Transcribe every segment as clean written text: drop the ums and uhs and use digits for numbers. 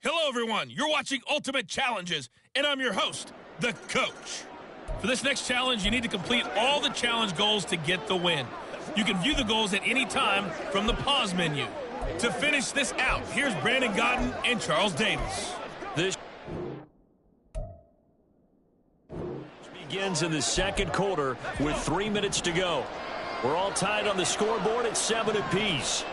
Hello, everyone. You're watching Ultimate Challenges, and I'm your host, the Coach. For this next challenge, you need to complete all the challenge goals to get the win. You can view the goals at any time from the pause menu. To finish this out, here's Brandon Godden and Charles Davis. This begins in the second quarter with 3 minutes to go. We're all tied on the scoreboard at 7 apiece.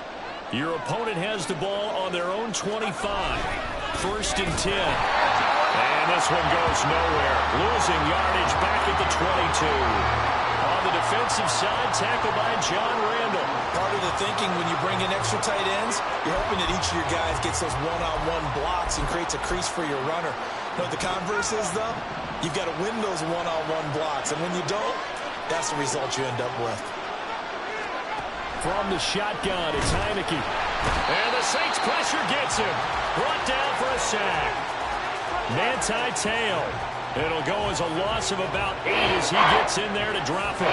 Your opponent has the ball on their own 25. First and 10. And this one goes nowhere. Losing yardage back at the 22. On the defensive side, tackled by John Randall. Part of the thinking when you bring in extra tight ends, you're hoping that each of your guys gets those one-on-one blocks and creates a crease for your runner. You know what the converse is, though? You've got to win those one-on-one blocks. And when you don't, that's the result you end up with. From the shotgun, it's Heineke. And the Saints pressure gets him. Brought down for a sack. Manti Te'o. It'll go as a loss of about 8 as he gets in there to drop him.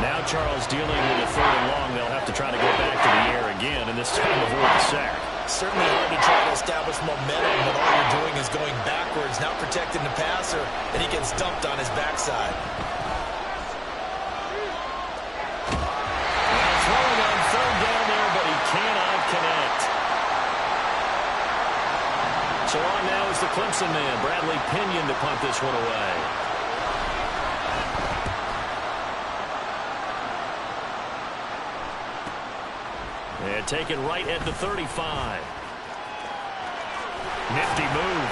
Now Charles dealing with a 3rd and long. They'll have to try to get back to the air again, and this time avoid the sack. Certainly hard to try to establish momentum, but all you're doing is going backwards, not protecting the passer, and he gets dumped on his backside. Throwing on 3rd down there, but he cannot connect. So on now is the Clemson man, Bradley Pinion, to punt this one away. And taken right at the 35. Nifty move.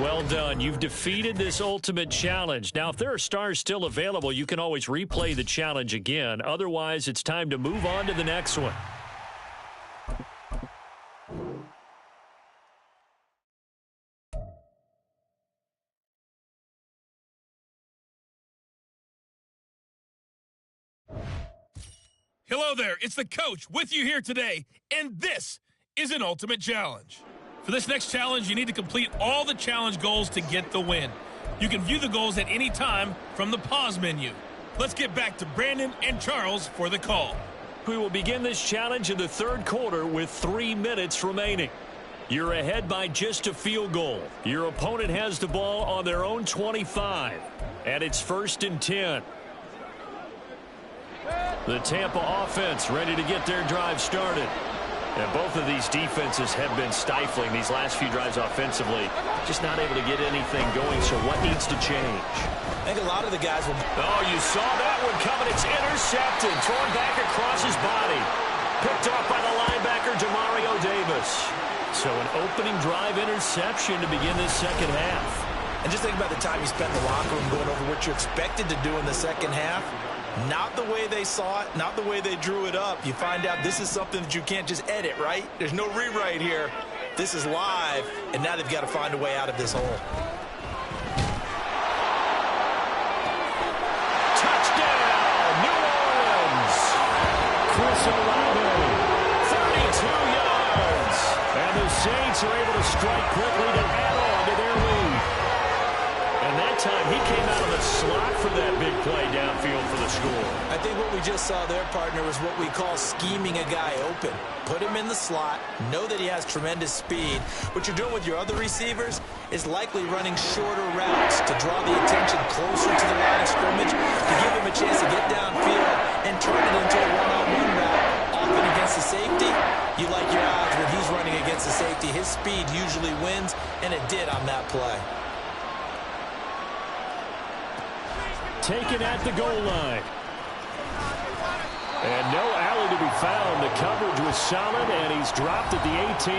Well done. You've defeated this ultimate challenge. Now, if there are stars still available, you can always replay the challenge again. Otherwise, it's time to move on to the next one. Hello there, it's the Coach with you here today, and this is an Ultimate Challenge. For this next challenge, you need to complete all the challenge goals to get the win. You can view the goals at any time from the pause menu. Let's get back to Brandon and Charles for the call. We will begin this challenge in the 3rd quarter with 3 minutes remaining. You're ahead by just a field goal. Your opponent has the ball on their own 25, and it's 1st and 10. The Tampa offense ready to get their drive started. And both of these defenses have been stifling these last few drives offensively. Just not able to get anything going, so what needs to change? I think a lot of the guys will... Oh, you saw that one coming. It's intercepted. Thrown back across his body. Picked off by the linebacker, Demario Davis. So an opening drive interception to begin this second half. And just think about the time you spent in the locker room going over what you expected to do in the second half. Not the way they saw it, not the way they drew it up. You find out this is something that you can't just edit, right? There's no rewrite here. This is live, and now they've got to find a way out of this hole. Touchdown, New Orleans. Chris Olave, 32 yards. And the Saints are able to strike quickly to add on to their lead. And that time he came out of the slot for that big play downfield for the score. I think what we just saw there, partner, was what we call scheming a guy open. Put him in the slot, know that he has tremendous speed. What you're doing with your other receivers is likely running shorter routes to draw the attention closer to the line of scrimmage, to give him a chance to get downfield and turn it into a one-on-one route. Often against the safety, you like your odds when he's running against the safety. His speed usually wins, and it did on that play. taken at the goal line. And no alley to be found. The coverage was solid, and he's dropped at the 18.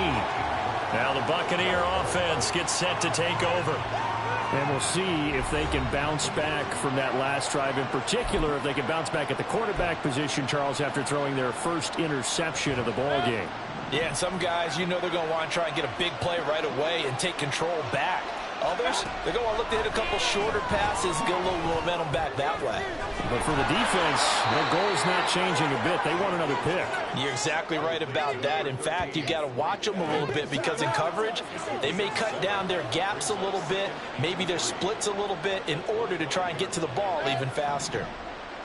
Now the Buccaneer offense gets set to take over. And we'll see if they can bounce back from that last drive. In particular, if they can bounce back at the quarterback position, Charles, after throwing their first interception of the ball game. Yeah, and some guys, you know they're going to want to try and get a big play right away and take control back. Others, they're going to look to hit a couple shorter passes, get a little momentum back that way. But for the defense, their goal's not changing a bit. They want another pick. You're exactly right about that. In fact, you've got to watch them a little bit because in coverage, they may cut down their gaps a little bit, maybe their splits a little bit in order to try and get to the ball even faster.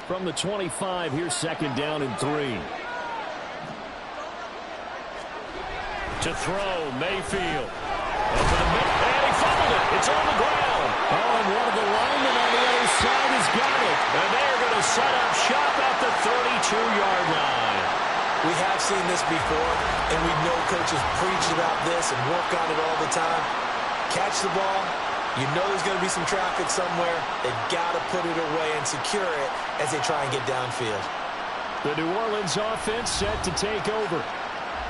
From the 25, here's 2nd down and 3. To throw, Mayfield. Over the middle, and he fumbled it. It's on the ground. Oh, and one of the linemen on the other side has got it. And they're going to set up shop at the 32-yard line. We have seen this before, and we know coaches preach about this and work on it all the time. Catch the ball. You know there's going to be some traffic somewhere. They've got to put it away and secure it as they try and get downfield. The New Orleans offense set to take over.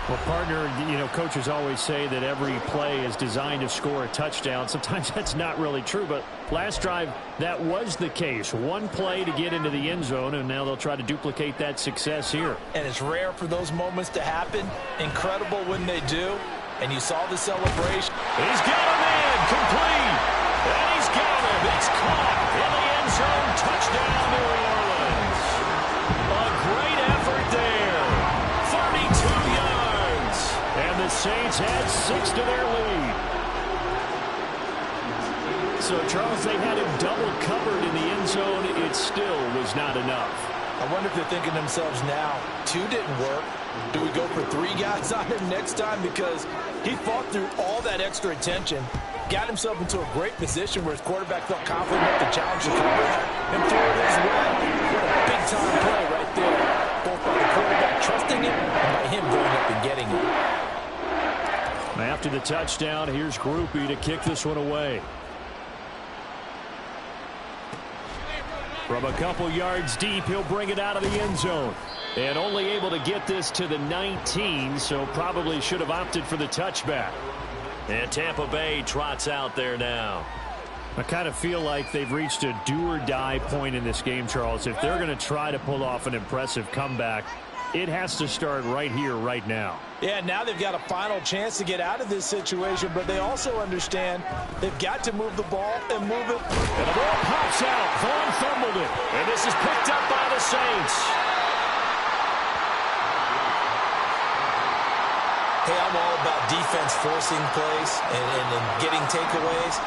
Well, partner, you know, coaches always say that every play is designed to score a touchdown. Sometimes that's not really true, but last drive, that was the case. One play to get into the end zone, and now they'll try to duplicate that success here. And it's rare for those moments to happen. Incredible when they do. And you saw the celebration. He's got him in, complete. And he's got him. It's caught in the end zone. Touchdown, New Orleans. A great effort there. 32 yards. And the Saints add 6 to their lead. So, Charles, they had him double covered in the end zone. It still was not enough. I wonder if they're thinking to themselves now, 2 didn't work. Do we go for 3 guys on him next time? Because he fought through all that extra attention, got himself into a great position where his quarterback felt confident enough to challenge the coverage and threw it his way. What a big-time play right there, both by the quarterback trusting him and by him going up and getting it. After the touchdown, here's Groupie to kick this one away. From a couple yards deep, he'll bring it out of the end zone. And only able to get this to the 19, so probably should have opted for the touchback. And Tampa Bay trots out there now. I kind of feel like they've reached a do-or-die point in this game, Charles. If they're going to try to pull off an impressive comeback, it has to start right here, right now. Yeah, now they've got a final chance to get out of this situation, but they also understand they've got to move the ball and move it. And the ball pops out. Vaughn fumbled it. And this is picked up by the Saints. Hey, I'm all about defense forcing plays and getting takeaways.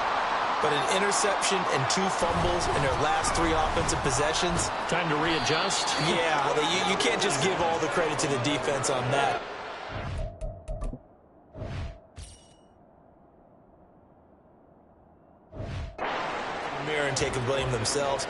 But an interception and 2 fumbles in their last 3 offensive possessions. Time to readjust. Yeah, you can't just give all the credit to the defense on that. Mirror and take and blame themselves.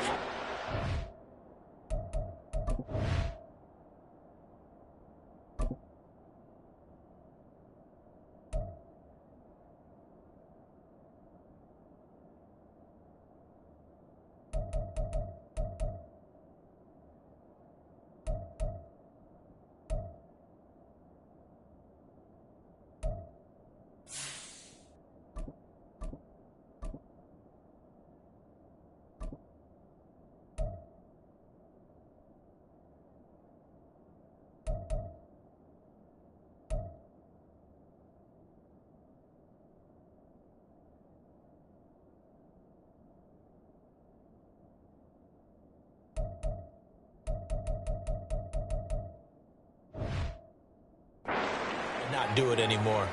Not do it anymore.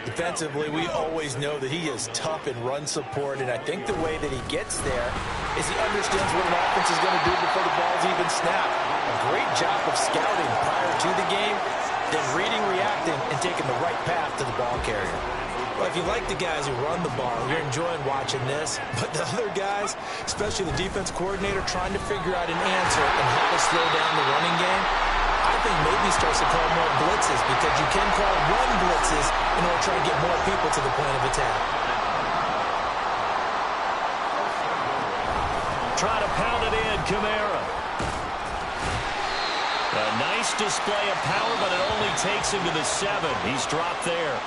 Defensively, we always know that he is tough in run support, and I think the way that he gets there is he understands what an offense is going to do before the ball's even snapped. A great job of scouting prior to the game, then reading, reacting, and taking the right path to the ball carrier. Well, if you like the guys who run the ball, you're enjoying watching this. But the other guys, especially the defense coordinator, trying to figure out an answer and how to slow down the running game, I think maybe starts to call more blitzes, because you can call run blitzes in order to try and get more people to the point of attack. Trying to pound it in, Kamara. A nice display of power, but it only takes him to the 7. He's dropped there.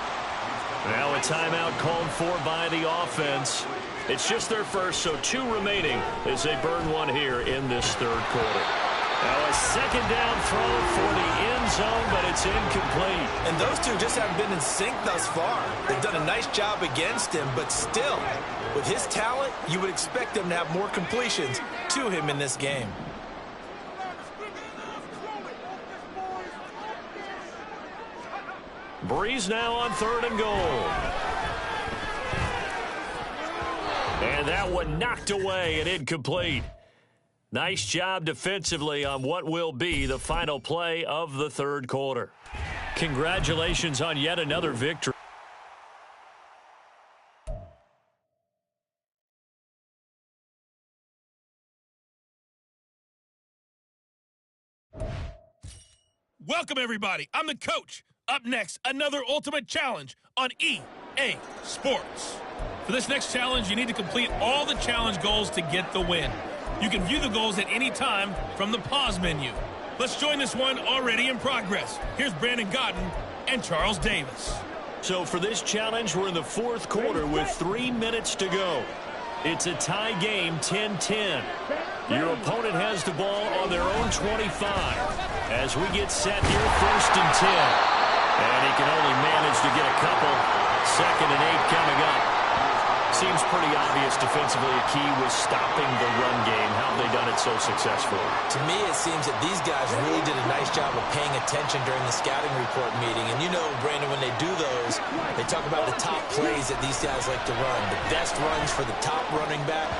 Now a timeout called for by the offense. It's just their first, so 2 remaining as they burn one here in this third quarter. Now a second down throw for the end zone, but it's incomplete. And those two just haven't been in sync thus far. They've done a nice job against him, but still, with his talent, you would expect them to have more completions to him in this game. Breeze now on 3rd and goal. And that one knocked away and incomplete. Nice job defensively on what will be the final play of the third quarter. Congratulations on yet another victory. Welcome, everybody. I'm the coach. Up next, another Ultimate Challenge on EA Sports. For this next challenge, you need to complete all the challenge goals to get the win. You can view the goals at any time from the pause menu. Let's join this one already in progress. Here's Brandon Godden and Charles Davis. So for this challenge, we're in the 4th quarter with 3 minutes to go. It's a tie game, 10-10. Your opponent has the ball on their own 25. As we get set here, 1st and 10. And he can only manage to get a couple. 2nd and 8 coming up. Seems pretty obvious defensively a key was stopping the run game. How have they done it so successfully? To me, it seems that these guys really did a nice job of paying attention during the scouting report meeting. And you know, Brandon, when they do those, they talk about the top plays that these guys like to run. The best runs for the top running back.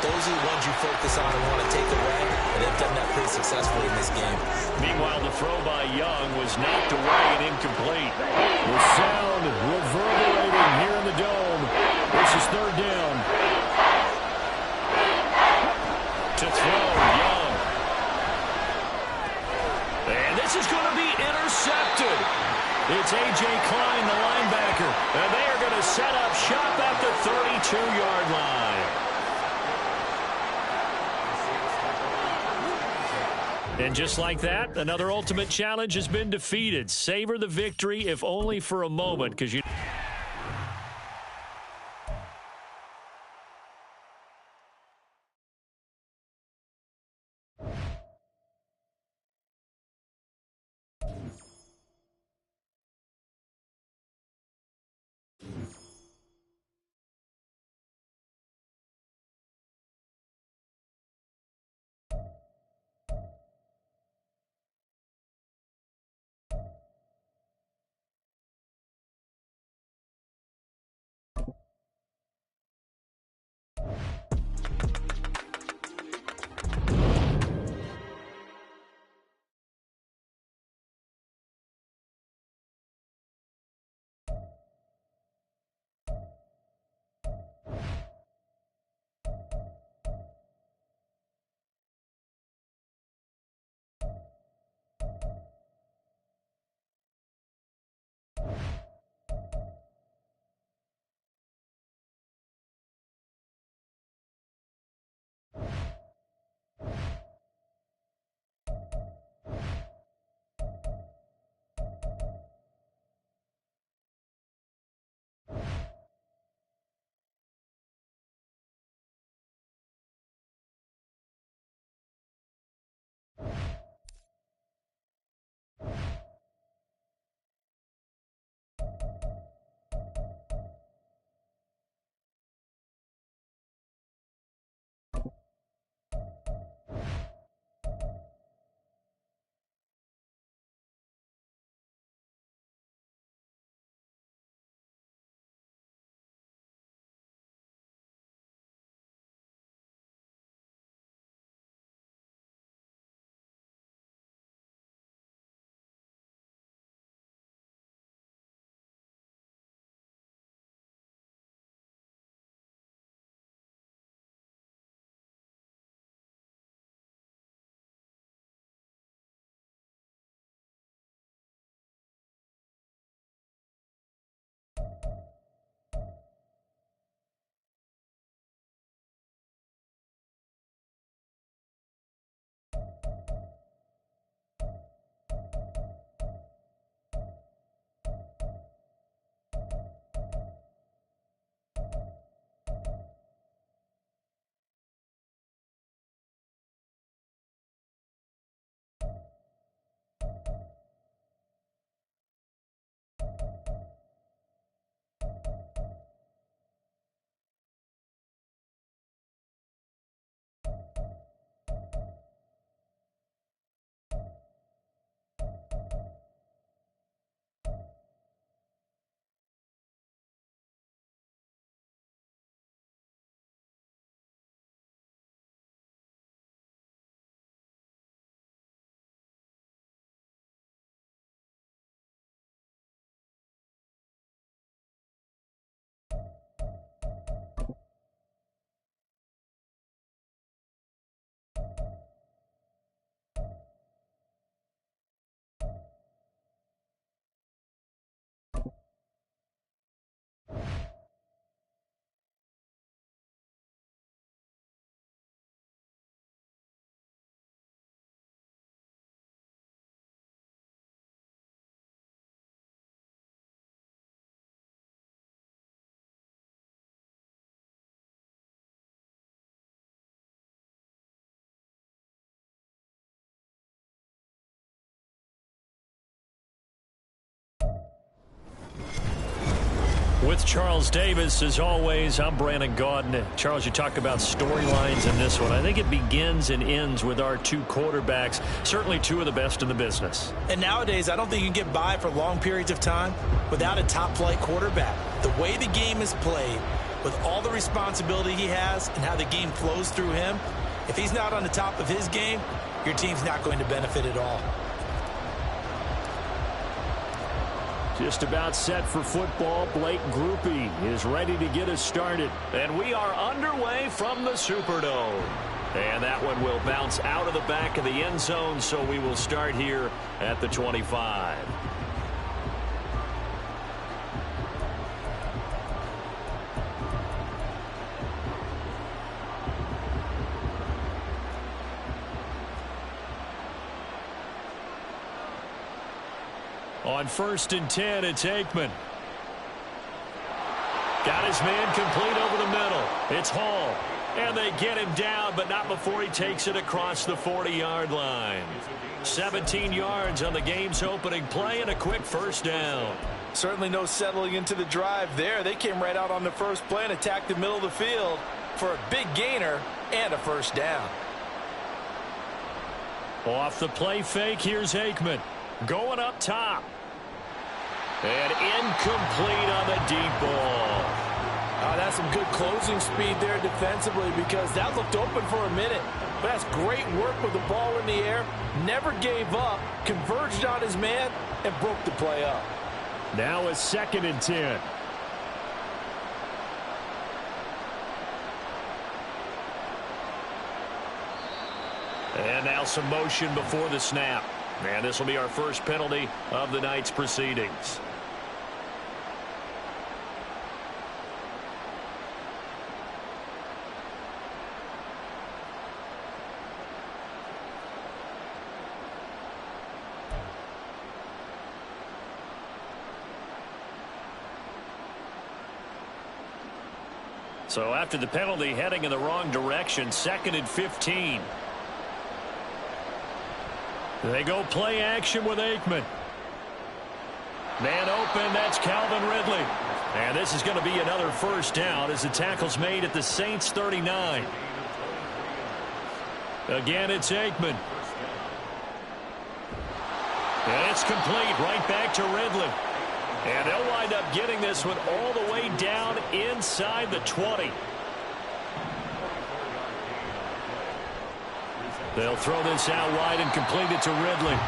Those are the ones you focus on and want to take away, and they've done that pretty successfully in this game. Meanwhile, the throw by Young was knocked away and incomplete. The sound reverberating here in the dome. This is 3rd down. To throw, Young. And this is going to be intercepted. It's A.J. Klein, the linebacker, and they are going to set up shop at the 32-yard line. And just like that, another Ultimate Challenge has been defeated. Savor the victory, if only for a moment, because you... With Charles Davis, as always, I'm Brandon Gaudin. Charles, you talk about storylines in this one. I think it begins and ends with our two quarterbacks, certainly two of the best in the business. And nowadays, I don't think you can get by for long periods of time without a top-flight quarterback. The way the game is played, with all the responsibility he has and how the game flows through him, if he's not on the top of his game, your team's not going to benefit at all. Just about set for football. Blake Groupie is ready to get us started. And we are underway from the Superdome. And that one will bounce out of the back of the end zone, so we will start here at the 25. On 1st and 10, it's Aikman. Got his man complete over the middle. It's Hall. And they get him down, but not before he takes it across the 40-yard line. 17 yards on the game's opening play and a quick first down. Certainly no settling into the drive there. They came right out on the first play and attacked the middle of the field for a big gainer and a first down. Off the play fake, here's Aikman. Going up top. And incomplete on the deep ball. That's some good closing speed there defensively, because that looked open for a minute. But that's great work with the ball in the air. Never gave up, converged on his man, and broke the play up. Now a 2nd and 10. And now some motion before the snap. And this will be our first penalty of the night's proceedings. So after the penalty, heading in the wrong direction, 2nd and 15. They go play action with Aikman. Man open, that's Calvin Ridley. And this is going to be another first down as the tackle's made at the Saints 39. Again, it's Aikman. And it's complete, right back to Ridley. And they'll wind up getting this one all the way down inside the 20. They'll throw this out wide and complete it to Ridley.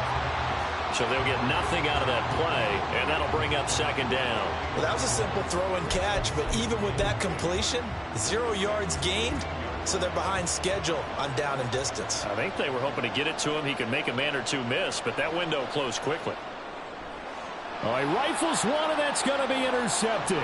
So they'll get nothing out of that play, and that'll bring up 2nd down. Well, that was a simple throw and catch, but even with that completion, 0 yards gained, so they're behind schedule on down and distance. I think they were hoping to get it to him. He could make a man or two miss, but that window closed quickly. All right, rifles one, and that's going to be intercepted.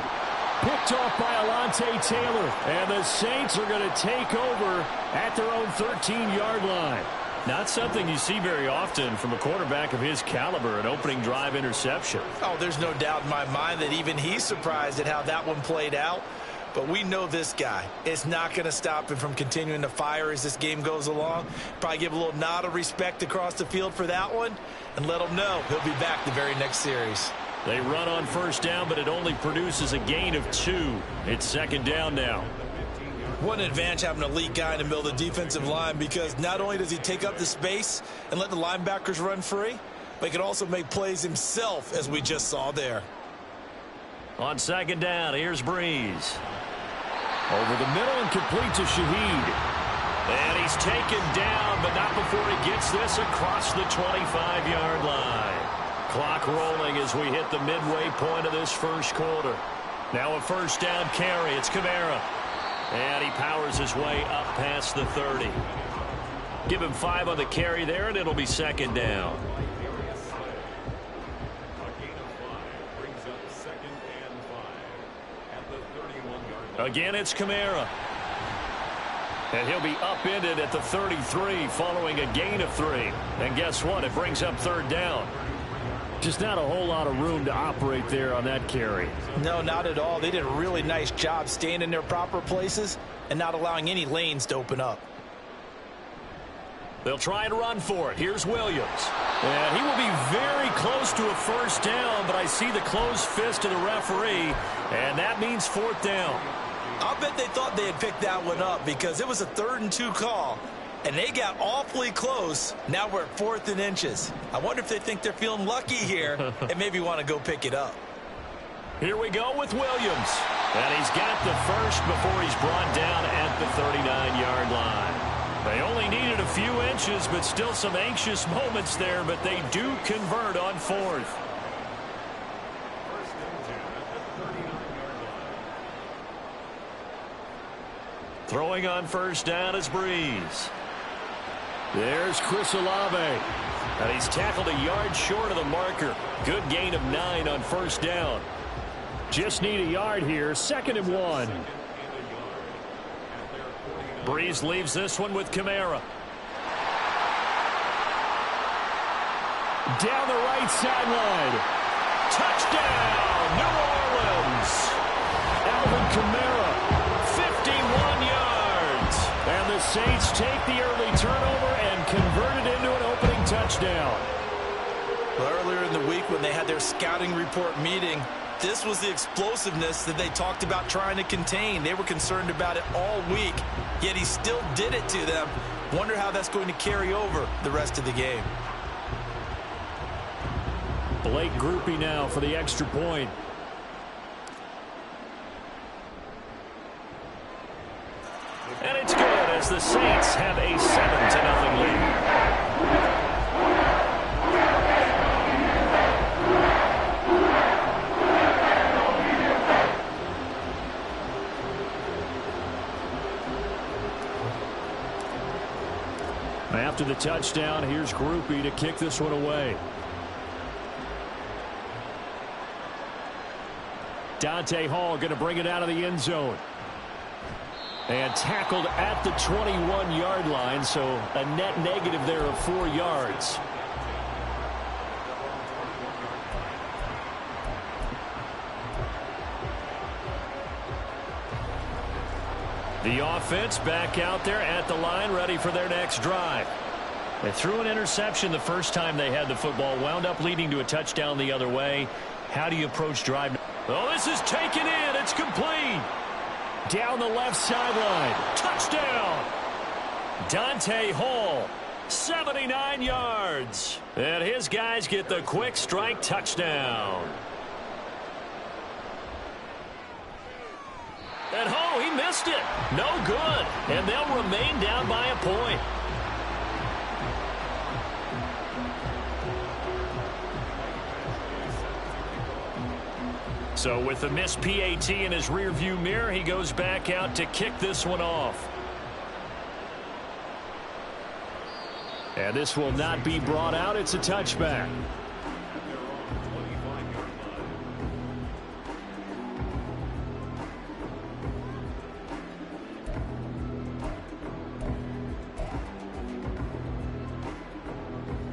Picked off by Alontae Taylor, and the Saints are going to take over at their own 13-yard line. Not something you see very often from a quarterback of his caliber, an opening drive interception. Oh, there's no doubt in my mind that even he's surprised at how that one played out. But we know this guy. It's not going to stop him from continuing to fire as this game goes along. Probably give a little nod of respect across the field for that one and let him know he'll be back the very next series. They run on first down, but it only produces a gain of 2. It's 2nd down now. What an advantage having an elite guy in the middle of the defensive line, because not only does he take up the space and let the linebackers run free, but he can also make plays himself, as we just saw there. On 2nd down, here's Breeze. Over the middle and complete to Shaheed. And he's taken down, but not before he gets this across the 25-yard line. Clock rolling as we hit the midway point of this first quarter. Now a first down carry. It's Kamara. And he powers his way up past the 30. Give him 5 on the carry there, and it'll be 2nd down. Again, it's Kamara. And he'll be upended at the 33 following a gain of 3. And guess what? It brings up 3rd down. Just not a whole lot of room to operate there on that carry. No, not at all. They did a really nice job staying in their proper places and not allowing any lanes to open up. They'll try and run for it. Here's Williams. And he will be very close to a first down, but I see the closed fist of the referee, and that means fourth down. I'll bet they thought they had picked that one up because it was a 3rd and 2 call, and they got awfully close. Now we're at 4th and inches. I wonder if they think they're feeling lucky here and maybe want to go pick it up. Here we go with Williams. And he's got the first before he's brought down at the 39-yard line. They only needed a few inches, but still some anxious moments there, but they do convert on 4th. Throwing on first down is Breeze. There's Chris Olave. And he's tackled a yard short of the marker. Good gain of 9 on first down. Just need a yard here. 2nd and 1. Breeze leaves this one with Kamara. Down the right sideline. Touchdown, New Orleans. Alvin Kamara, 51 yards. And the Saints take the early turnover and convert it into an opening touchdown. Well, earlier in the week when they had their scouting report meeting, this was the explosiveness that they talked about trying to contain. They were concerned about it all week, yet he still did it to them. Wonder how that's going to carry over the rest of the game. Blake Groupie now for the extra point. And it's good as the Saints have a 7-0 lead. After the touchdown, here's Groupie to kick this one away. Dante Hall going to bring it out of the end zone. And tackled at the 21-yard line, so a net negative there of 4 yards. The offense back out there at the line, ready for their next drive. They threw an interception the first time they had the football, wound up leading to a touchdown the other way. How do you approach drive? Oh, this is taken in. It's complete. Down the left sideline. Touchdown. Dante Hall, 79 yards. And his guys get the quick strike touchdown. And oh, he missed it. No good. And they'll remain down by a point. So with the missed PAT in his rearview mirror, he goes back out to kick this one off. And this will not be brought out. It's a touchback.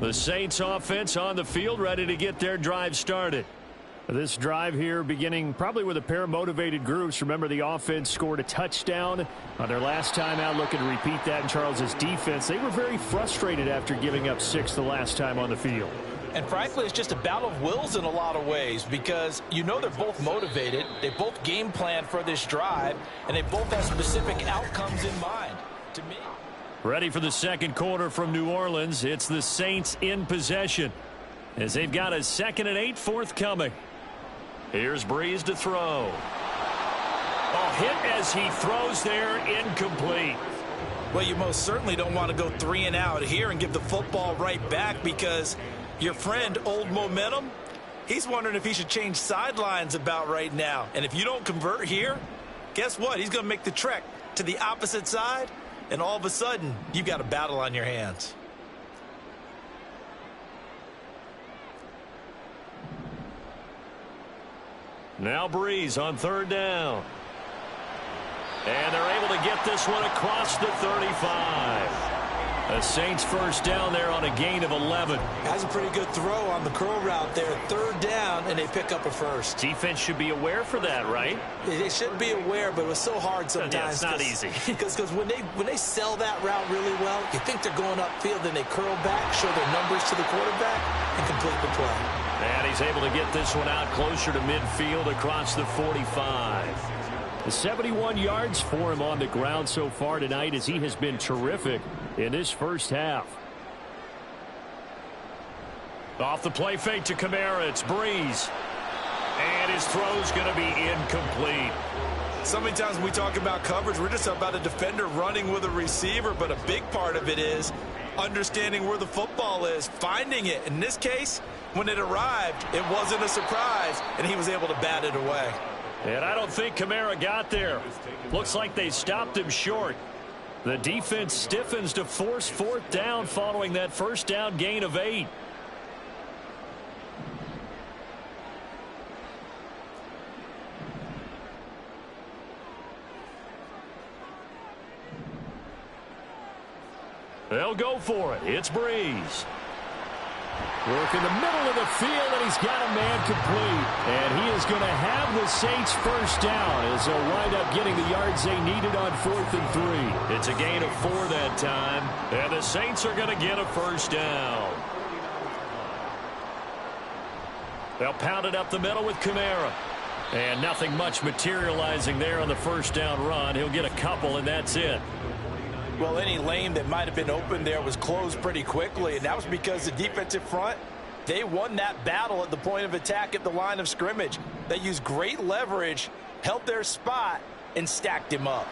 The Saints offense on the field, ready to get their drive started. This drive here beginning probably with a pair of motivated groups. Remember, the offense scored a touchdown on their last time out, looking to repeat that in Charles's defense. They were very frustrated after giving up 6 the last time on the field. And frankly, it's just a battle of wills in a lot of ways because you know they're both motivated. They both game plan for this drive, and they both have specific outcomes in mind. To me, ready for the second quarter from New Orleans. It's the Saints in possession as they've got a 2nd and 8 forthcoming. Here's Breeze to throw. A hit as he throws there, incomplete. Well, you most certainly don't want to go 3 and out here and give the football right back because your friend, Old Momentum, he's wondering if he should change sidelines about right now. And if you don't convert here, guess what? He's going to make the trek to the opposite side, and all of a sudden, you've got a battle on your hands. Now Breeze on 3rd down. And they're able to get this one across the 35. The Saints first down there on a gain of 11. Has a pretty good throw on the curl route there. Third down, and they pick up a first. Defense should be aware for that, right? They should be aware, but it was so hard sometimes. Yeah, it's not easy. Because when they sell that route really well, you think they're going upfield, then they curl back, show their numbers to the quarterback, and complete the play. And he's able to get this one out closer to midfield across the 45. The 71 yards for him on the ground so far tonight as he has been terrific in this first half. Off the play fake to Kamara, it's Breeze. And his throw's going to be incomplete. So many times when we talk about coverage, we're just about a defender running with a receiver, but a big part of it is understanding where the football is, finding it. In this case, when it arrived, it wasn't a surprise, and he was able to bat it away. And I don't think Kamara got there. Looks like they stopped him short. The defense stiffens to force fourth down following that first down gain of 8. They'll go for it. It's Breeze. Work in the middle of the field, and he's got a man complete. And he is going to have the Saints first down as they'll wind up getting the yards they needed on 4th and 3. It's a gain of 4 that time, and the Saints are going to get a first down. They'll pound it up the middle with Kamara. And nothing much materializing there on the first down run. He'll get a couple, and that's it. Well, any lane that might have been open there was closed pretty quickly, and that was because the defensive front, they won that battle at the point of attack at the line of scrimmage. They used great leverage, held their spot, and stacked him up.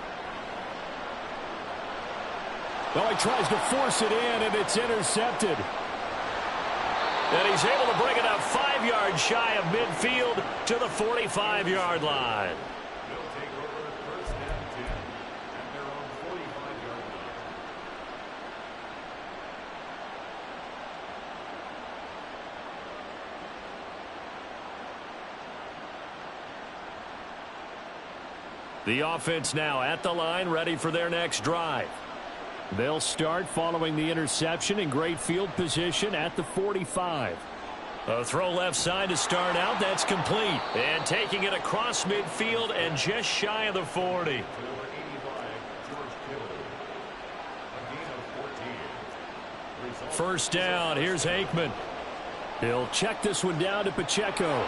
Well, he tries to force it in, and it's intercepted. And he's able to bring it up 5 yards shy of midfield to the 45-yard line. The offense now at the line, ready for their next drive. They'll start following the interception in great field position at the 45. A throw left side to start out. That's complete. And taking it across midfield and just shy of the 40. First down. Here's Aikman. He'll check this one down to Pacheco.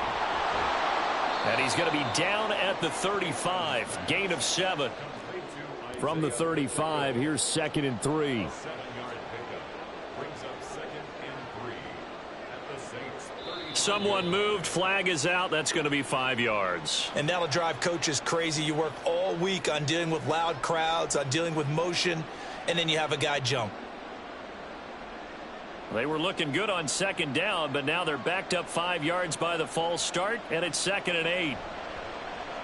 And he's going to be down at the 35. Gain of 7. From the 35, here's 2nd and 3. Someone moved. Flag is out. That's going to be 5 yards. And that'll drive coaches crazy. You work all week on dealing with loud crowds, on dealing with motion, and then you have a guy jump. They were looking good on 2nd down, but now they're backed up 5 yards by the false start, and it's 2nd and 8.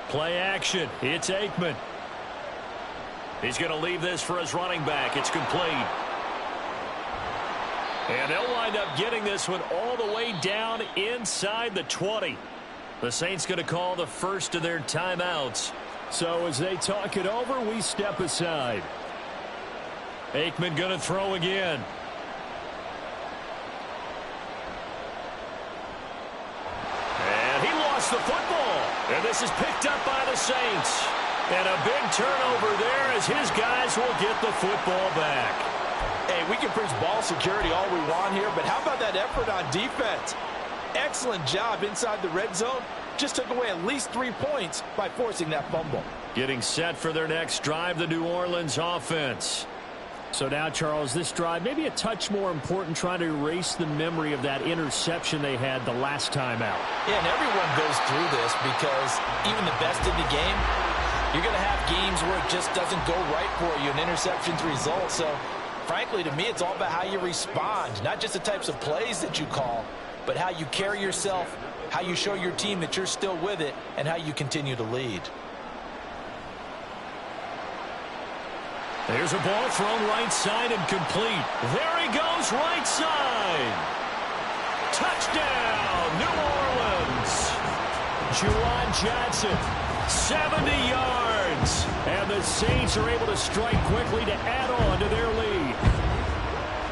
Play action. It's Aikman. He's going to leave this for his running back. It's complete. And they'll wind up getting this one all the way down inside the 20. The Saints going to call the first of their timeouts. So as they talk it over, we step aside. Aikman going to throw again. The football, and this is picked up by the Saints, and a big turnover there as his guys will get the football back. Hey, we can preach ball security all we want here, but how about that effort on defense? Excellent job inside the red zone. Just took away at least 3 points by forcing that fumble. Getting set for their next drive, the New Orleans offense. So now, Charles, this drive maybe a touch more important, trying to erase the memory of that interception they had the last time out. Yeah, and everyone goes through this because even the best in the game, you're going to have games where it just doesn't go right for you, an interception's result. So, frankly, to me, it's all about how you respond, not just the types of plays that you call, but how you carry yourself, how you show your team that you're still with it, and how you continue to lead. There's a ball thrown right side and complete. There he goes, right side. Touchdown, New Orleans. Juwan Johnson, 70 yards. And the Saints are able to strike quickly to add on to their lead.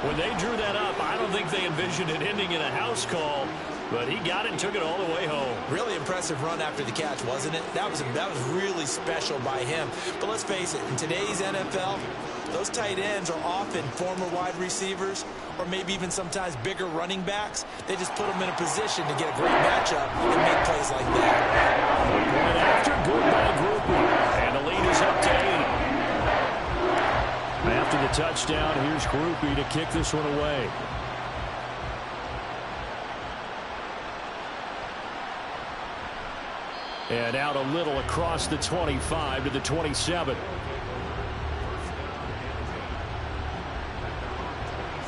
When they drew that up, I don't think they envisioned it ending in a house call, but he got it and took it all the way home. Really impressive run after the catch, wasn't it? That was really special by him. But let's face it, in today's NFL, those tight ends are often former wide receivers or maybe even sometimes bigger running backs. They just put them in a position to get a great matchup and make plays like that. Point after, good by Groupie. And the lead is up to 8. After the touchdown, here's Groupie to kick this one away. And out a little across the 25 to the 27.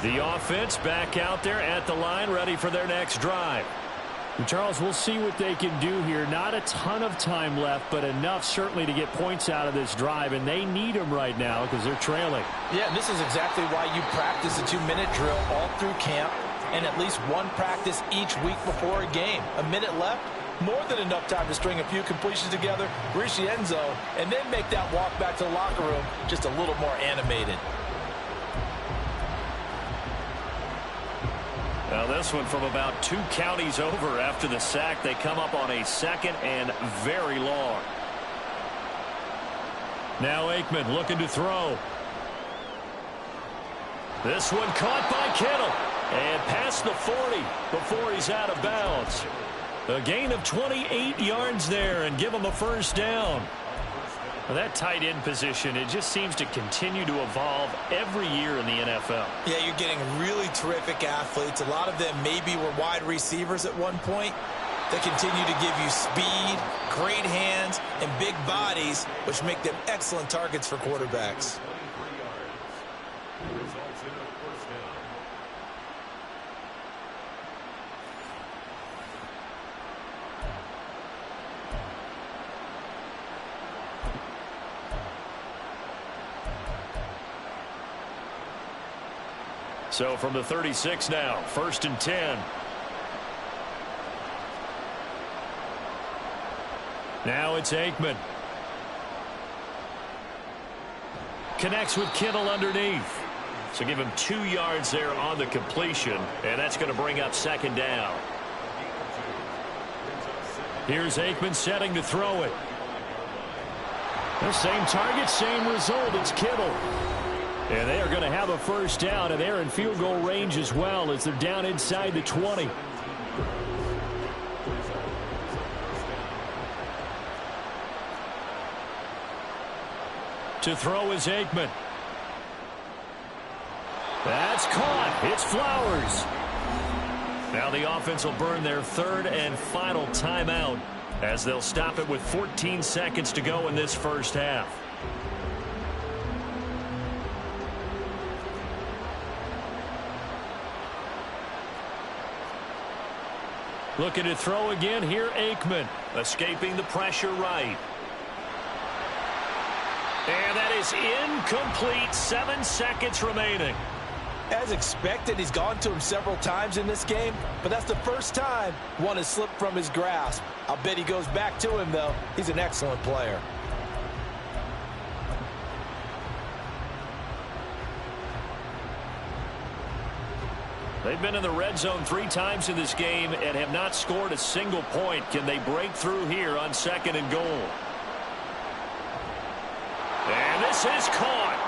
The offense back out there at the line, ready for their next drive. And Charles, we'll see what they can do here. Not a ton of time left, but enough certainly to get points out of this drive, and they need them right now because they're trailing. Yeah, and this is exactly why you practice a 2-minute drill all through camp and at least one practice each week before a game. A minute left, more than enough time to string a few completions together, reach the end zone, and then make that walk back to the locker room just a little more animated. Now this one from about 2 counties over after the sack. They come up on a 2nd and very long. Now Aikman looking to throw. This one caught by Kittle. And past the 40 before he's out of bounds. A gain of 28 yards there and give him a first down. Well, that tight end position, it just seems to continue to evolve every year in the NFL. Yeah, you're getting really terrific athletes. A lot of them maybe were wide receivers at one point. They continue to give you speed, great hands, and big bodies, which make them excellent targets for quarterbacks. So from the 36 now, 1st and 10. Now it's Aikman. Connects with Kittle underneath. So give him 2 yards there on the completion, and that's going to bring up 2nd down. Here's Aikman setting to throw it. The same target, same result. It's Kittle. And they are going to have a first down, and they're in field goal range as well as they're down inside the 20. To throw is Aikman. That's caught. It's Flowers. Now the offense will burn their 3rd and final timeout as they'll stop it with 14 seconds to go in this first half. Looking to throw again here, Aikman. Escaping the pressure right. And that is incomplete. 7 seconds remaining. As expected, he's gone to him several times in this game, but that's the first time one has slipped from his grasp. I'll bet he goes back to him, though. He's an excellent player. They've been in the red zone 3 times in this game and have not scored a single point. Can they break through here on 2nd and goal? And this is caught.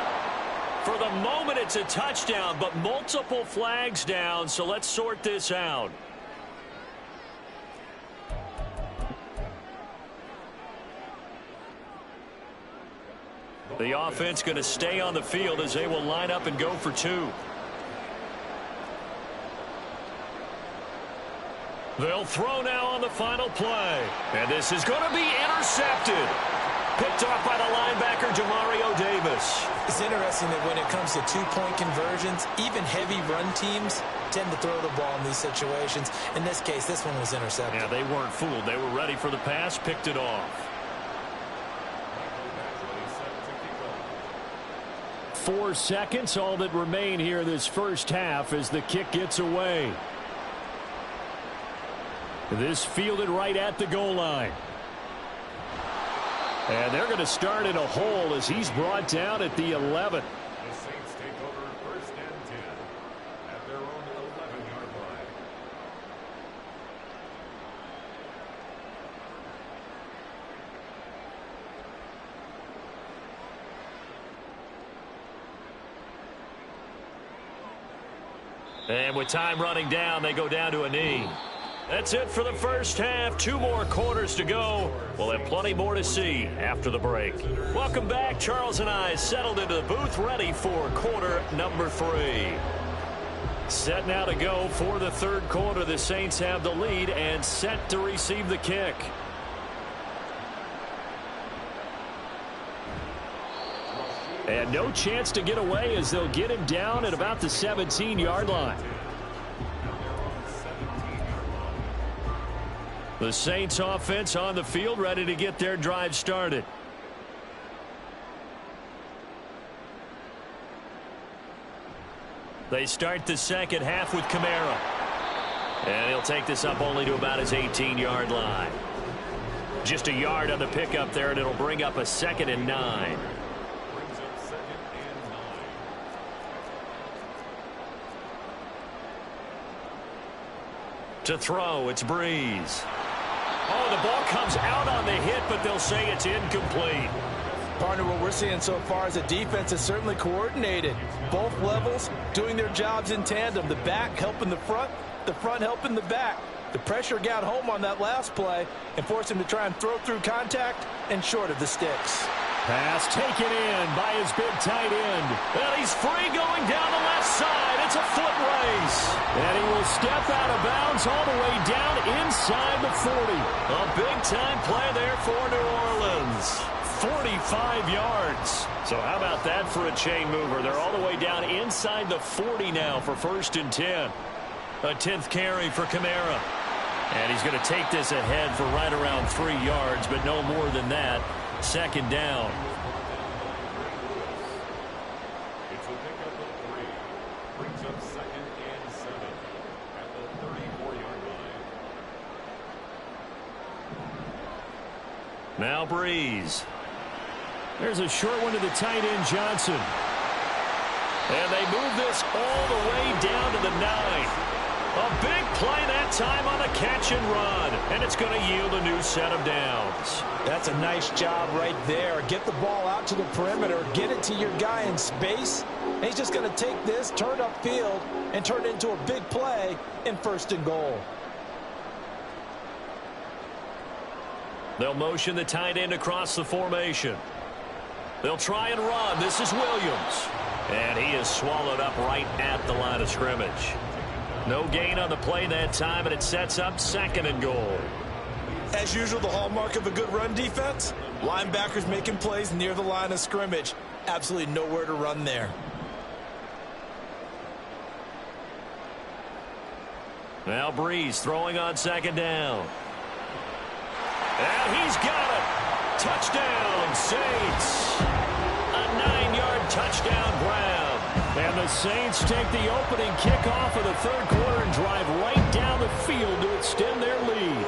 For the moment, it's a touchdown, but multiple flags down, so let's sort this out. The offense going to stay on the field as they will line up and go for 2. They'll throw now on the final play. And this is going to be intercepted. Picked off by the linebacker, Jamario Davis. It's interesting that when it comes to 2-point conversions, even heavy run teams tend to throw the ball in these situations. In this case, this one was intercepted. Yeah, they weren't fooled. They were ready for the pass, picked it off. 4 seconds, all that remain here this first half as the kick gets away. This fielded right at the goal line. And they're going to start in a hole as he's brought down at the 11. And with time running down, they go down to a knee. That's it for the first half. 2 more quarters to go. We'll have plenty more to see after the break. Welcome back. Charles and I settled into the booth, ready for quarter number 3. Set now to go for the third quarter. The Saints have the lead and set to receive the kick. And no chance to get away as they'll get him down at about the 17-yard line. The Saints offense on the field, ready to get their drive started. They start the second half with Kamara. And he'll take this up only to about his 18-yard line. Just a yard on the pickup there, and it'll bring up a 2nd and 9. To throw, it's Breeze. Oh, the ball comes out on the hit, but they'll say it's incomplete. Partner, what we're seeing so far is a defense is certainly coordinated. Both levels doing their jobs in tandem. The back helping the front helping the back. The pressure got home on that last play and forced him to try and throw through contact and short of the sticks. Pass taken in by his big tight end. And he's free going down the left side. It's a foot race. And he will step out of bounds all the way down inside the 40. A big-time play there for New Orleans. 45 yards. So how about that for a chain mover? They're all the way down inside the 40 now for 1st and 10. A 10th carry for Kamara. And he's going to take this ahead for right around 3 yards, but no more than that. 2nd down. It's a pickup of 3. Brings up 2nd and 7 at the 34-yard line. Now Breeze. There's a short one to the tight end, Johnson. And they move this all the way down to the 9. A big play that time on a catch and run. And it's going to yield a new set of downs. That's a nice job right there. Get the ball out to the perimeter. Get it to your guy in space. And he's just going to take this, turn upfield, and turn it into a big play in 1st and goal. They'll motion the tight end across the formation. They'll try and run. This is Williams. And he is swallowed up right at the line of scrimmage. No gain on the play that time, and it sets up 2nd and goal. As usual, the hallmark of a good run defense, linebackers making plays near the line of scrimmage. Absolutely nowhere to run there. Now Breeze throwing on 2nd down. And he's got it. Touchdown, Saints. A 9-yard touchdown grab. And the Saints take the opening kickoff of the third quarter and drive right down the field to extend their lead.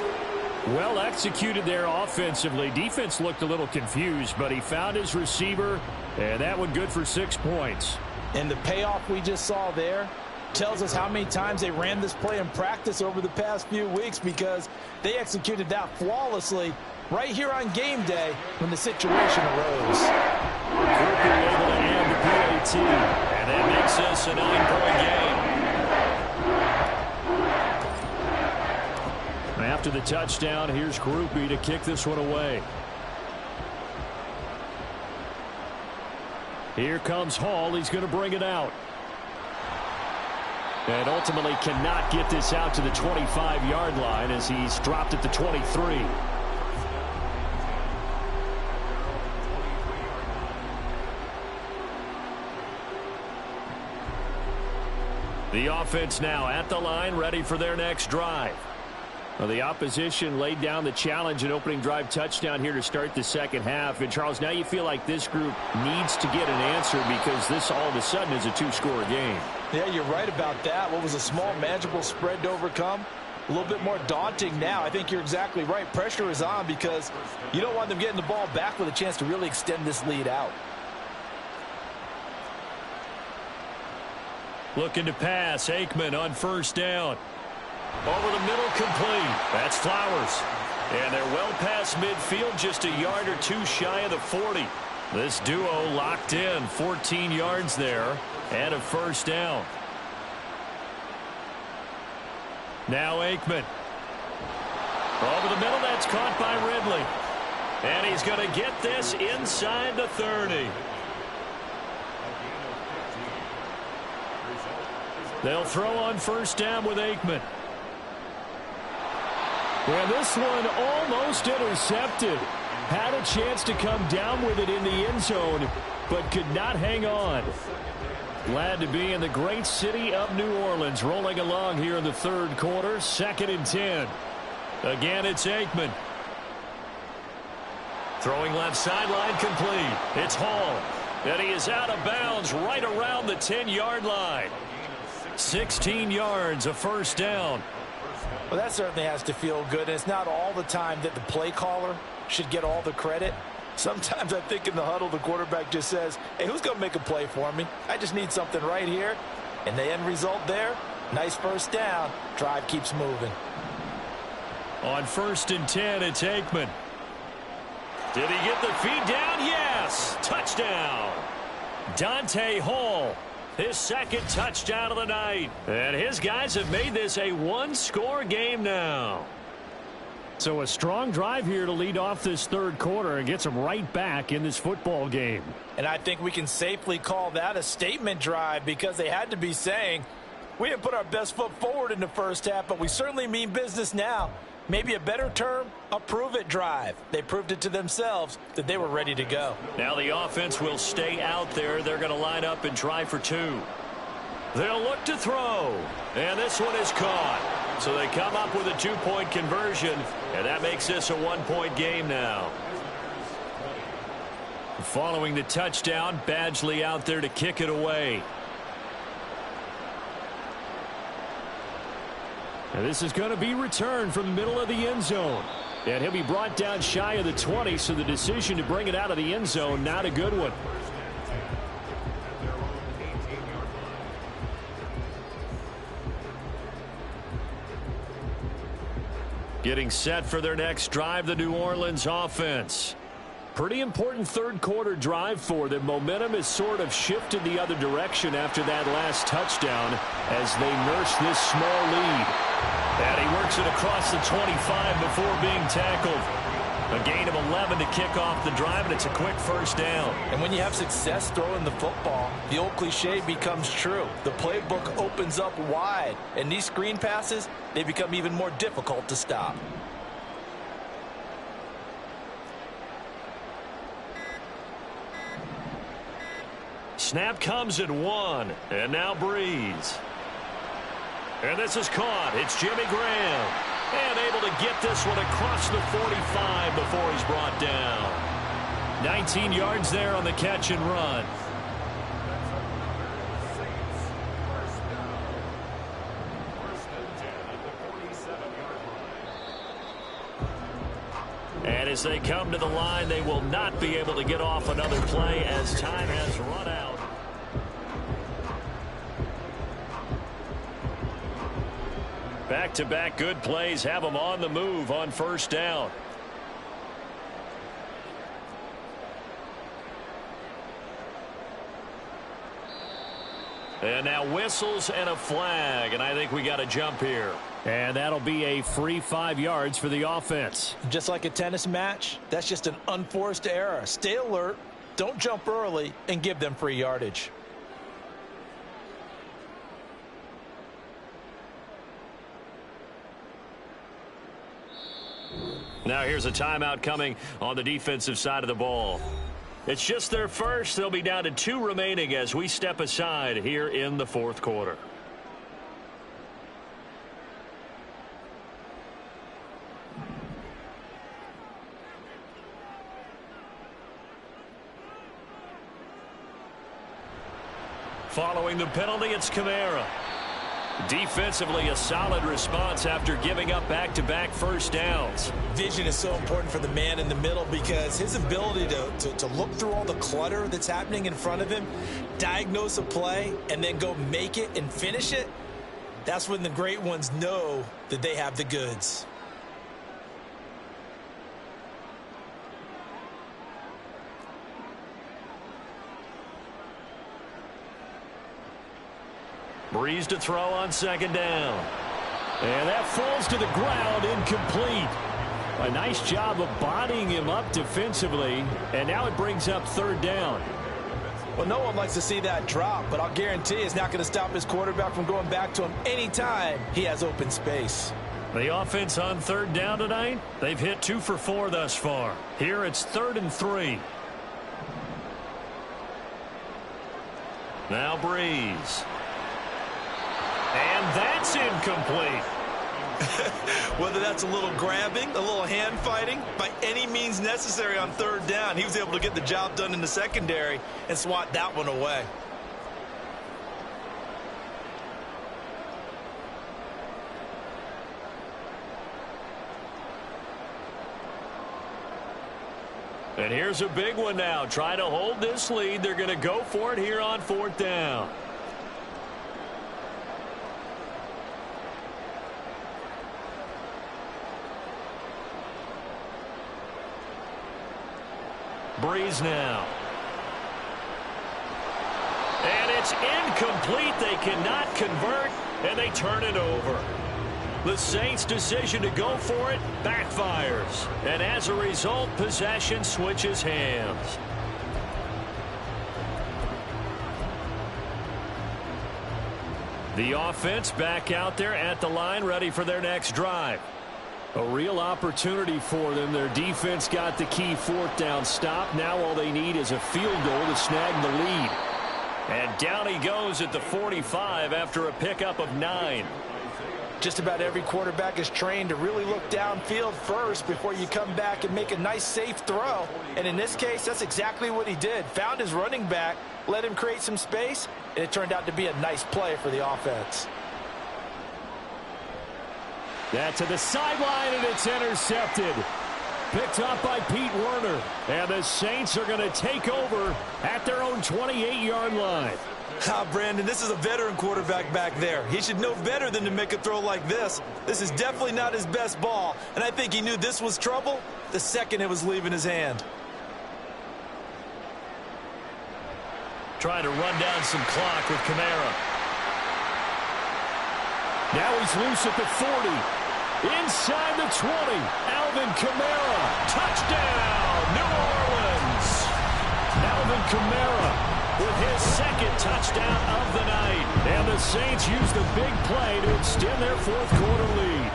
Well executed there offensively. Defense looked a little confused, but he found his receiver, and that one good for 6 points. And the payoff we just saw there tells us how many times they ran this play in practice over the past few weeks, because they executed that flawlessly right here on game day when the situation arose. Cooper able to hand the PAT, and that makes this a 9-point game. After the touchdown, here's Groupie to kick this one away. Here comes Hall. He's going to bring it out. And ultimately cannot get this out to the 25-yard line as he's dropped at the 23. The offense now at the line, ready for their next drive. Well, the opposition laid down the challenge and opening drive touchdown here to start the second half. And, Charles, now you feel like this group needs to get an answer because this all of a sudden is a 2-score game. Yeah, you're right about that. What was a small, manageable spread to overcome? A little bit more daunting now. I think you're exactly right. Pressure is on because you don't want them getting the ball back with a chance to really extend this lead out. Looking to pass. Aikman on 1st down. Over the middle, complete. That's Flowers. And they're well past midfield, just a yard or two shy of the 40. This duo locked in, 14 yards there, and a 1st down. Now Aikman. Over the middle, that's caught by Ridley. And he's going to get this inside the 30. They'll throw on first down with Aikman. And this one almost intercepted. Had a chance to come down with it in the end zone, but could not hang on. Glad to be in the great city of New Orleans, rolling along here in the third quarter, 2nd and 10. Again, it's Aikman. Throwing left sideline complete. It's Hall. And he is out of bounds right around the 10-yard line. 16 yards, a first down. Well, that certainly has to feel good. And it's not all the time that the play caller should get all the credit. Sometimes I think in the huddle, the quarterback just says, hey, who's going to make a play for me? I just need something right here. And the end result there, nice first down. Drive keeps moving. On 1st and 10, it's Aikman. Did he get the feed down? Yes! Touchdown! Dante Hall, his 2nd touchdown of the night. And his guys have made this a one-score game now. So a strong drive here to lead off this third quarter and gets them right back in this football game. And I think we can safely call that a statement drive because they had to be saying, we didn't put our best foot forward in the first half, but we certainly mean business now. Maybe a better term, a prove-it drive. They proved it to themselves that they were ready to go. Now the offense will stay out there. They're going to line up and try for 2. They'll look to throw. And this one is caught. So they come up with a 2-point conversion, and that makes this a 1-point game now. Following the touchdown, Badgley out there to kick it away. And this is going to be returned from the middle of the end zone. And he'll be brought down shy of the 20, so the decision to bring it out of the end zone, not a good one. Getting set for their next drive, the New Orleans offense. Pretty important third quarter drive for them. Momentum has sort of shifted the other direction after that last touchdown as they nurse this small lead. And he works it across the 25 before being tackled. A gain of 11 to kick off the drive, and it's a quick first down. And when you have success throwing the football, the old cliche becomes true. The playbook opens up wide, and these screen passes, they become even more difficult to stop. Snap comes at 1, and now Breeze. And this is caught. It's Jimmy Graham. And able to get this one across the 45 before he's brought down. 19 yards there on the catch and run. And as they come to the line, they will not be able to get off another play as time has run out. Back-to-back good plays have them on the move on first down. And now whistles and a flag, and I think we got a jump here. And that'll be a free 5 yards for the offense. Just like a tennis match, that's just an unforced error. Stay alert, don't jump early, and give them free yardage. Now here's a timeout coming on the defensive side of the ball. It's just their first. They'll be down to 2 remaining as we step aside here in the fourth quarter. Following the penalty, it's Kamara. Defensively, a solid response after giving up back-to-back first downs. Vision is so important for the man in the middle because his ability to look through all the clutter that's happening in front of him, diagnose a play, and then go make it and finish it, that's when the great ones know that they have the goods. Breeze to throw on second down. And that falls to the ground, incomplete. A nice job of bodying him up defensively, and now it brings up third down. Well, no one likes to see that drop, but I'll guarantee it's not going to stop his quarterback from going back to him anytime he has open space. The offense on third down tonight, they've hit 2 for 4 thus far. Here it's 3rd and 3. Now Breeze. And that's incomplete. Whether that's a little grabbing, a little hand fighting, by any means necessary on third down, he was able to get the job done in the secondary and swat that one away. And here's a big one now. Try to hold this lead. They're going to go for it here on 4th down. Breeze now. And it's incomplete. They cannot convert, and they turn it over. The Saints' decision to go for it backfires. And as a result, possession switches hands. The offense back out there at the line, ready for their next drive. A real opportunity for them. Their defense got the key 4th down stop. Now all they need is a field goal to snag the lead. And down he goes at the 45 after a pickup of 9. Just about every quarterback is trained to really look downfield first before you come back and make a nice, safe throw. And in this case, that's exactly what he did. Found his running back, let him create some space, and it turned out to be a nice play for the offense. That to the sideline, and it's intercepted. Picked up by Pete Werner. And the Saints are going to take over at their own 28-yard line. Brandon, this is a veteran quarterback back there. He should know better than to make a throw like this. This is definitely not his best ball, and I think he knew this was trouble the second it was leaving his hand. Trying to run down some clock with Kamara. Now he's loose at the 40. Inside the 20, Alvin Kamara. Touchdown, New Orleans. Alvin Kamara with his 2nd touchdown of the night. And the Saints use the big play to extend their 4th quarter lead.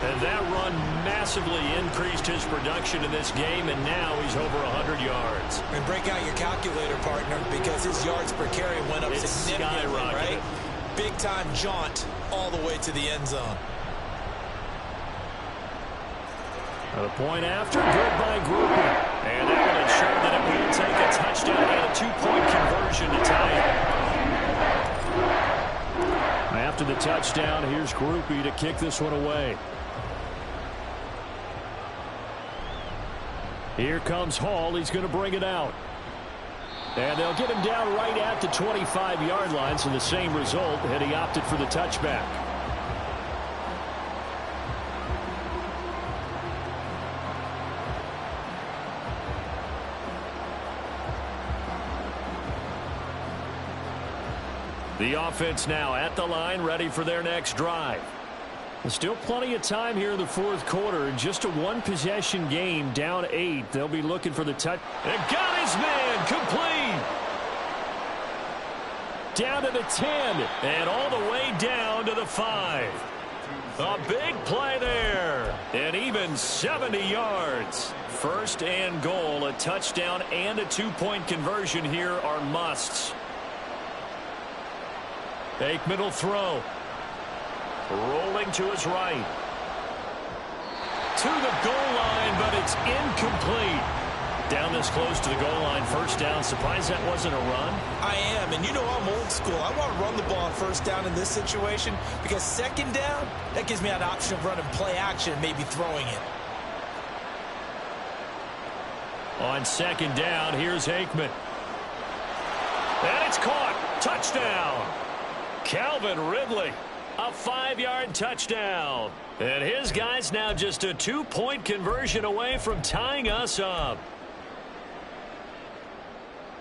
And that run massively increased his production in this game, and now he's over 100 yards. And break out your calculator, partner, because his yards per carry went up significantly, right? Big-time jaunt all the way to the end zone. A point after, good by Groupie. And that will ensure that it will take a touchdown and a 2-point conversion to tie it. After the touchdown, here's Groupie to kick this one away. Here comes Hall. He's going to bring it out. And they'll get him down right at the 25-yard line, so the same result, and he opted for the touchback. The offense now at the line, ready for their next drive. There's still plenty of time here in the 4th quarter. Just a 1-possession game, down 8. They'll be looking for the touch. And got his man, complete. Down to the 10. And all the way down to the 5. A big play there. And even 70 yards. 1st and goal, a touchdown and a 2-point conversion here are musts. Aikman will throw. Rolling to his right. To the goal line, but it's incomplete. Down this close to the goal line, 1st down. Surprised that wasn't a run? I am, and you know I'm old school. I want to run the ball on 1st down in this situation because 2nd down, that gives me an option of running play action and maybe throwing it. On 2nd down, here's Aikman. And it's caught. Touchdown. Calvin Ridley, a 5-yard touchdown. And his guy's now just a 2-point conversion away from tying us up.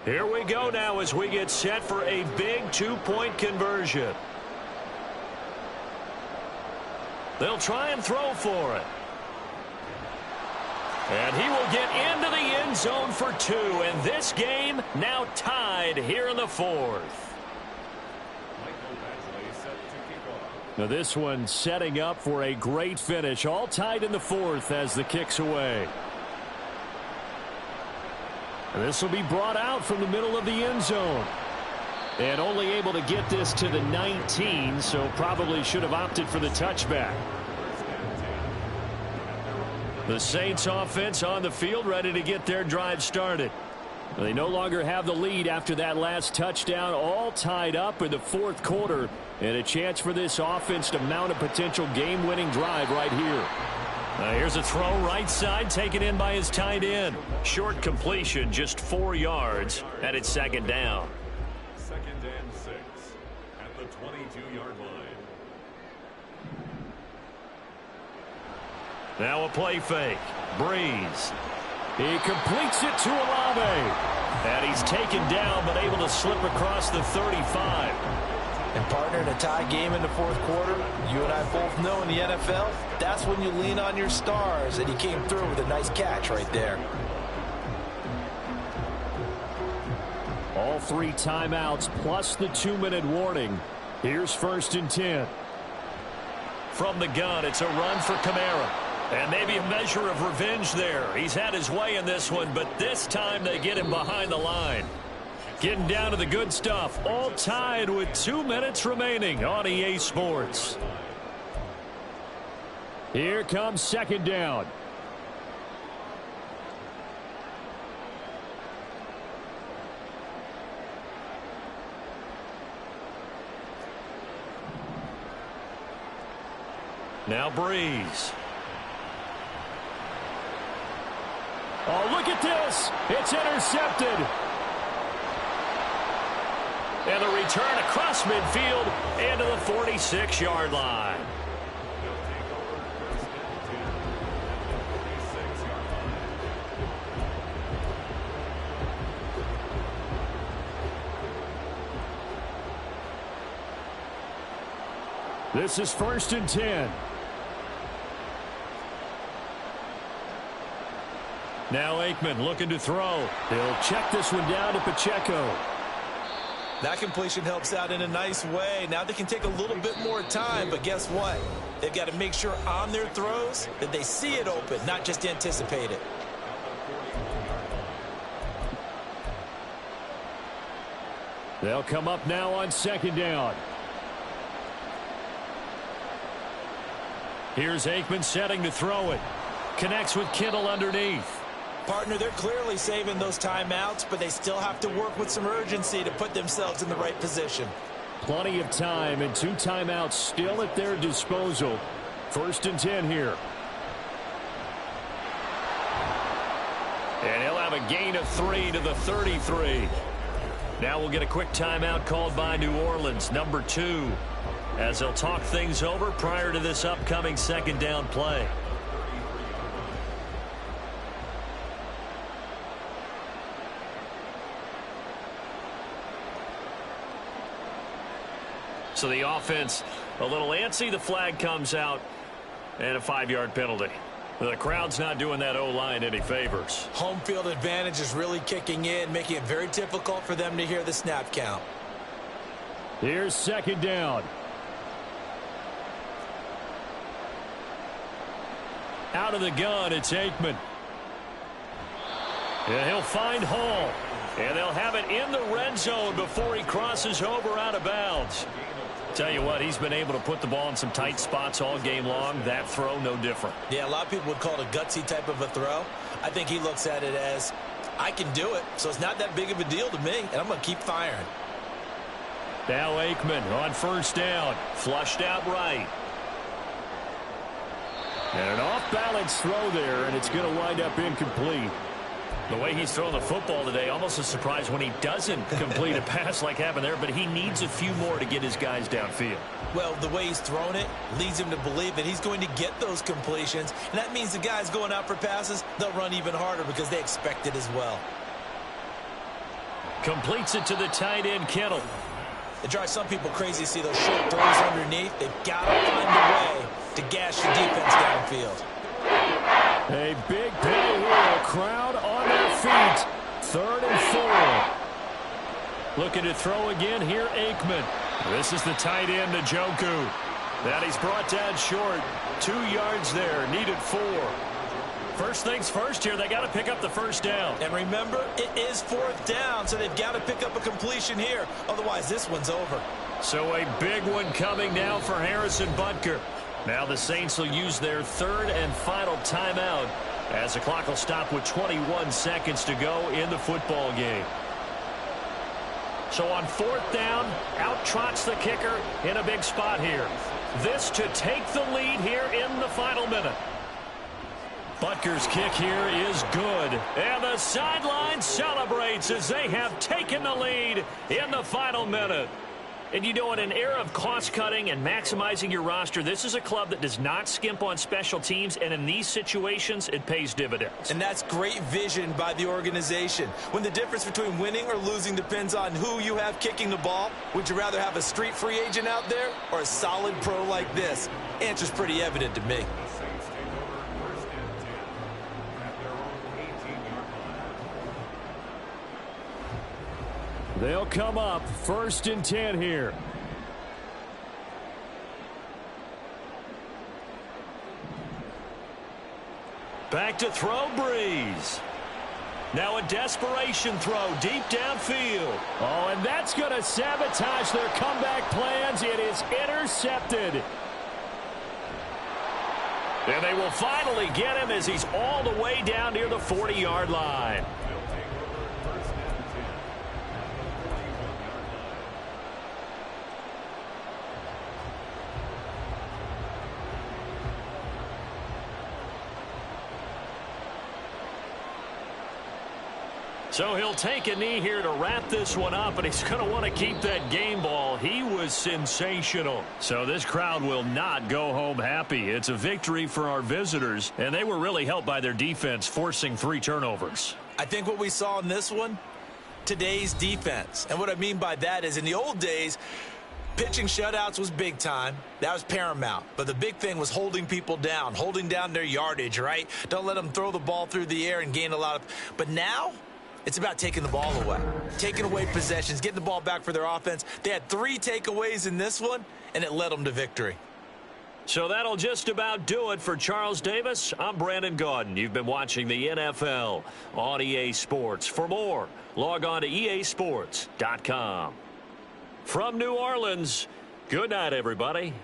Here we go now as we get set for a big 2-point conversion. They'll try and throw for it. And he will get into the end zone for 2. And this game now tied here in the 4th. Now this one setting up for a great finish. All tied in the 4th as the kick's away. And this will be brought out from the middle of the end zone. And only able to get this to the 19, so probably should have opted for the touchback. The Saints offense on the field, ready to get their drive started. They no longer have the lead after that last touchdown, all tied up in the 4th quarter, and a chance for this offense to mount a potential game-winning drive right here. Here's a throw right side, taken in by his tight end. Short completion, just 4 yards, and it's 2nd down. 2nd and 6 at the 22-yard line. Now a play fake. Breeze. He completes it to Olave. And he's taken down, but able to slip across the 35. And partner, in a tie game in the 4th quarter, you and I both know in the NFL, that's when you lean on your stars, and he came through with a nice catch right there. All 3 timeouts plus the 2-minute warning. Here's 1st and 10. From the gun, it's a run for Kamara. And maybe a measure of revenge there. He's had his way in this one, but this time they get him behind the line. Getting down to the good stuff. All tied with 2 minutes remaining on EA Sports. Here comes 2nd down. Now Breeze. Oh, look at this. It's intercepted. And the return across midfield and to the 46-yard line. This is 1st and 10. Now Aikman looking to throw. He'll check this one down to Pacheco. That completion helps out in a nice way. Now they can take a little bit more time, but guess what? They've got to make sure on their throws that they see it open, not just anticipate it. They'll come up now on 2nd down. Here's Aikman setting to throw it. Connects with Kittle underneath. Partner, they're clearly saving those timeouts, but they still have to work with some urgency to put themselves in the right position. Plenty of time and 2 timeouts still at their disposal. 1st and 10 here. And he'll have a gain of 3 to the 33. Now we'll get a quick timeout called by New Orleans, number 2, as they'll talk things over prior to this upcoming 2nd down play. So the offense a little antsy. The flag comes out and a 5-yard penalty. The crowd's not doing that O-line any favors. Home field advantage is really kicking in, making it very difficult for them to hear the snap count. Here's 2nd down. Out of the gun, it's Aikman. And he'll find Hall. And they'll have it in the red zone before he crosses over out of bounds. Tell you what, he's been able to put the ball in some tight spots all game long. That throw, no different. Yeah, a lot of people would call it a gutsy type of a throw. I think he looks at it as, I can do it, so it's not that big of a deal to me, and I'm going to keep firing. Now Aikman on 1st down. Flushed out right. And an off-balance throw there, and it's going to wind up incomplete. The way he's throwing the football today, almost a surprise when he doesn't complete a pass like happened there, but he needs a few more to get his guys downfield. Well, the way he's thrown it leads him to believe that he's going to get those completions, and that means the guys going out for passes, they'll run even harder because they expect it as well. Completes it to the tight end, Kittle. It drives some people crazy to see those short throws underneath. They've got to find a way to gas your defense downfield. A big play here. Crowd on their feet. 3rd and 4. Looking to throw again here, Aikman. This is the tight end, Njoku. That he's brought down short. 2 yards there. Needed 4. First things first here, they got to pick up the first down. And remember, it is 4th down, so they've got to pick up a completion here. Otherwise, this one's over. So a big one coming now for Harrison Butker. Now the Saints will use their 3rd and final timeout as the clock will stop with 21 seconds to go in the football game. So on 4th down, out trots the kicker in a big spot here. This to take the lead here in the final minute. Butker's kick here is good. And the sideline celebrates as they have taken the lead in the final minute. And you know, in an era of cost-cutting and maximizing your roster, this is a club that does not skimp on special teams, and in these situations, it pays dividends. And that's great vision by the organization. When the difference between winning or losing depends on who you have kicking the ball, would you rather have a street free agent out there or a solid pro like this? Answer's pretty evident to me. They'll come up 1st and 10 here. Back to throw, Breeze. Now a desperation throw deep downfield. Oh, and that's going to sabotage their comeback plans. It is intercepted. And they will finally get him as he's all the way down near the 40-yard line. So he'll take a knee here to wrap this one up, and he's going to want to keep that game ball. He was sensational. So this crowd will not go home happy. It's a victory for our visitors, and they were really helped by their defense, forcing 3 turnovers. I think what we saw in this one, today's defense. And what I mean by that is in the old days, pitching shutouts was big time. That was paramount. But the big thing was holding people down, holding down their yardage, right? Don't let them throw the ball through the air and gain a lot of... But now... it's about taking the ball away, taking away possessions, getting the ball back for their offense. They had 3 takeaways in this one, and it led them to victory. So that'll just about do it for Charles Davis. I'm Brandon Gaudin. You've been watching the NFL on EA Sports. For more, log on to easports.com. From New Orleans, good night, everybody.